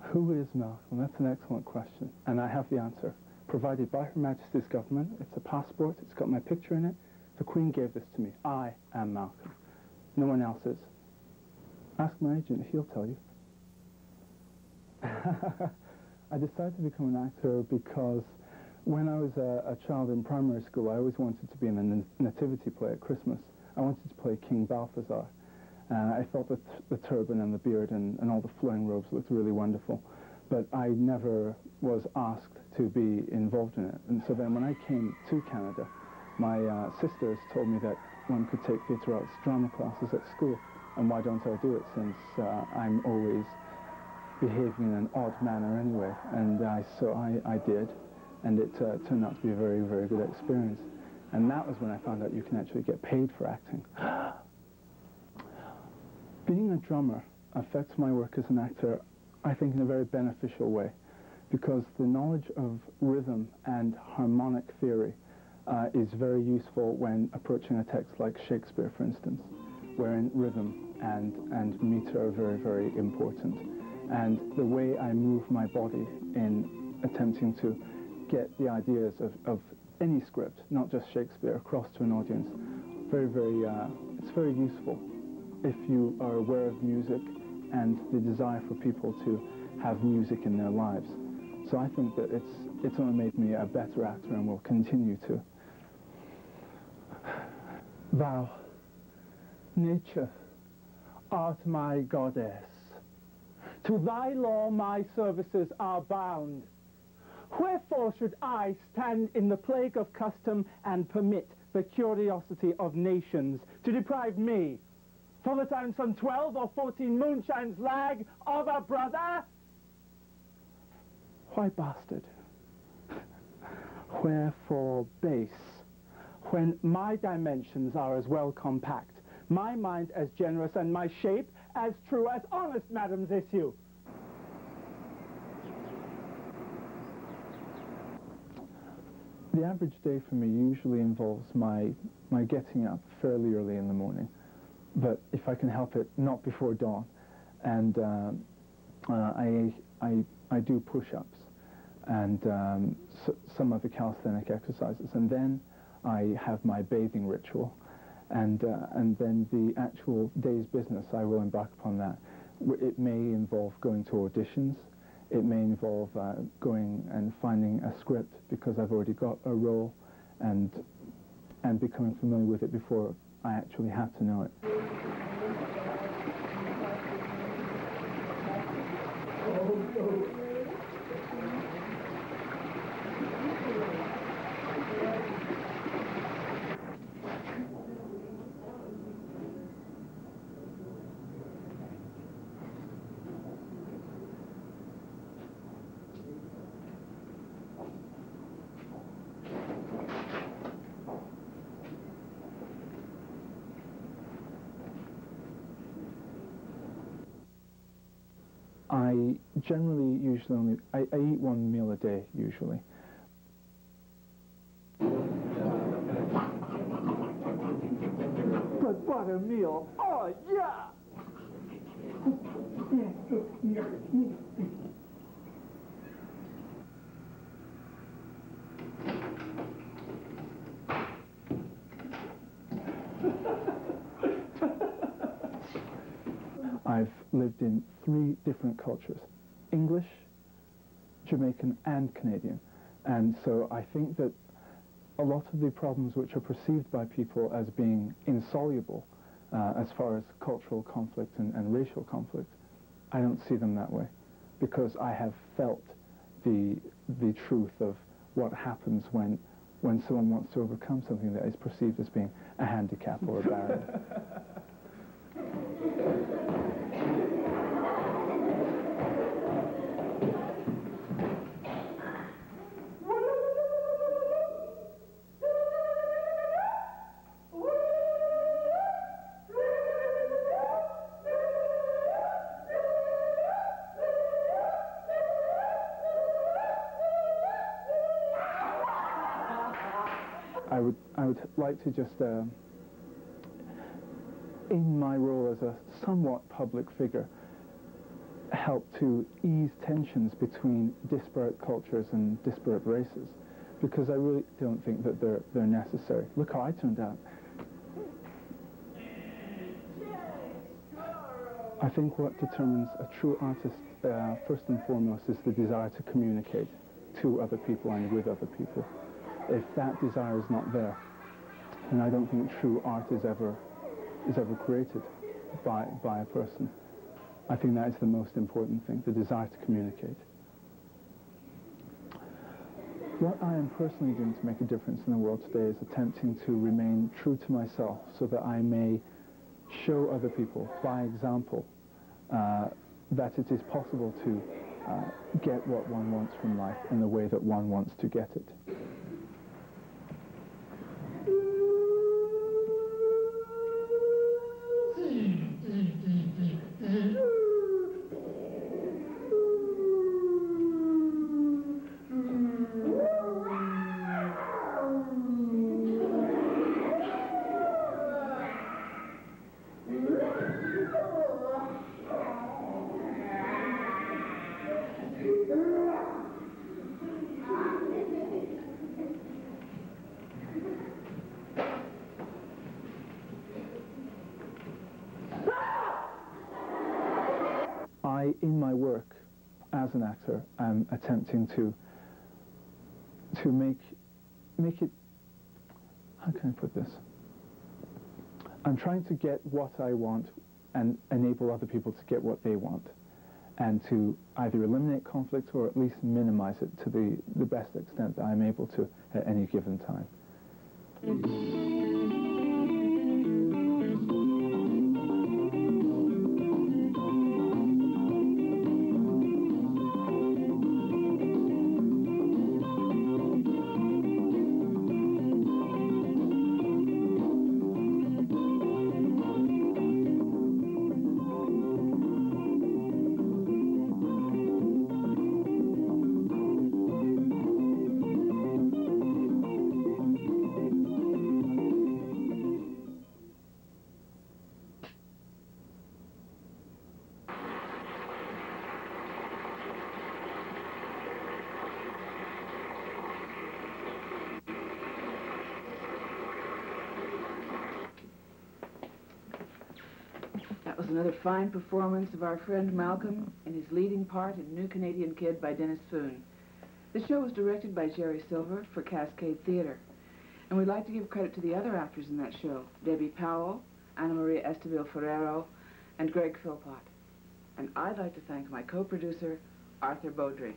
Who is Malcolm? That's an excellent question, and I have the answer. Provided by Her Majesty's government. It's a passport, it's got my picture in it. The Queen gave this to me. I am Malcolm. No one else is. Ask my agent, he'll tell you. I decided to become an actor because when I was a child in primary school, I always wanted to be in a nativity play at Christmas. I wanted to play King Balthazar. I felt that the turban and the beard and all the flowing robes looked really wonderful, but I never was asked to be involved in it. And so then when I came to Canada, my sisters told me that one could take theatre arts drama classes at school, and why don't I do it, since I'm always behaving in an odd manner anyway. And so I did, and it turned out to be a very, very good experience. And that was when I found out you can actually get paid for acting. Being a drummer affects my work as an actor, I think, in a very beneficial way, because the knowledge of rhythm and harmonic theory is very useful when approaching a text like Shakespeare, for instance, wherein rhythm and meter are very, very important. And the way I move my body in attempting to get the ideas of any script, not just Shakespeare, across to an audience, it's very useful if you are aware of music and the desire for people to have music in their lives. So I think that it's only made me a better actor and will continue to. Thou, nature, art my goddess. To thy law my services are bound. Wherefore should I stand in the plague of custom and permit the curiosity of nations to deprive me, for that I'm some 12 or 14 moonshines lag of a brother? Why bastard? Wherefore base? When my dimensions are as well compact, my mind as generous, and my shape as true as honest madam's issue. The average day for me usually involves my getting up fairly early in the morning, but if I can help it, not before dawn. And I do push-ups and some other calisthenic exercises, and then I have my bathing ritual, and then the actual day's business, I will embark upon that. It may involve going to auditions. It may involve going and finding a script because I've already got a role, and becoming familiar with it before I actually have to know it. I generally usually only, I eat one meal a day, usually. But what a meal! Oh, yeah! I've lived in 3 different cultures: English, Jamaican, and Canadian. And so I think that a lot of the problems which are perceived by people as being insoluble as far as cultural conflict and racial conflict, I don't see them that way, because I have felt the truth of what happens when someone wants to overcome something that is perceived as being a handicap or a barrier. I would like to just, in my role as a somewhat public figure, help to ease tensions between disparate cultures and disparate races, because I really don't think that they're necessary. Look how I turned out. I think what determines a true artist, first and foremost, is the desire to communicate to other people and with other people. If that desire is not there, then I don't think true art is ever created by a person. I think that is the most important thing, the desire to communicate. What I am personally doing to make a difference in the world today is attempting to remain true to myself, so that I may show other people, by example, that it is possible to get what one wants from life in the way that one wants to get it. In my work as an actor, I'm attempting to make it, how can I put this? I'm trying to get what I want and enable other people to get what they want, and to either eliminate conflict or at least minimize it to the best extent that I'm able to at any given time. That was another fine performance of our friend Malcolm in his leading part in New Canadian Kid by Dennis Foon. The show was directed by Jerry Silver for Cascade Theatre. And we'd like to give credit to the other actors in that show, Debbie Powell, Anna Maria Esteville Ferrero, and Greg Philpott. And I'd like to thank my co-producer, Arthur Beaudry.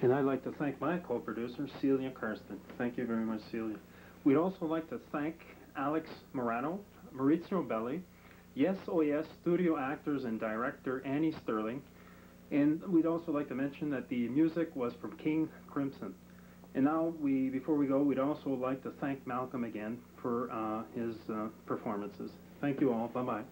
And I'd like to thank my co-producer, Celia Karsten. Thank you very much, Celia. We'd also like to thank Alex Morano, Maurizio Belli, Yes Oh Yes studio actors and director Annie Sterling. And we'd also like to mention that the music was from King Crimson. And now, before we go, we'd also like to thank Malcolm again for his performances. Thank you all. Bye-bye.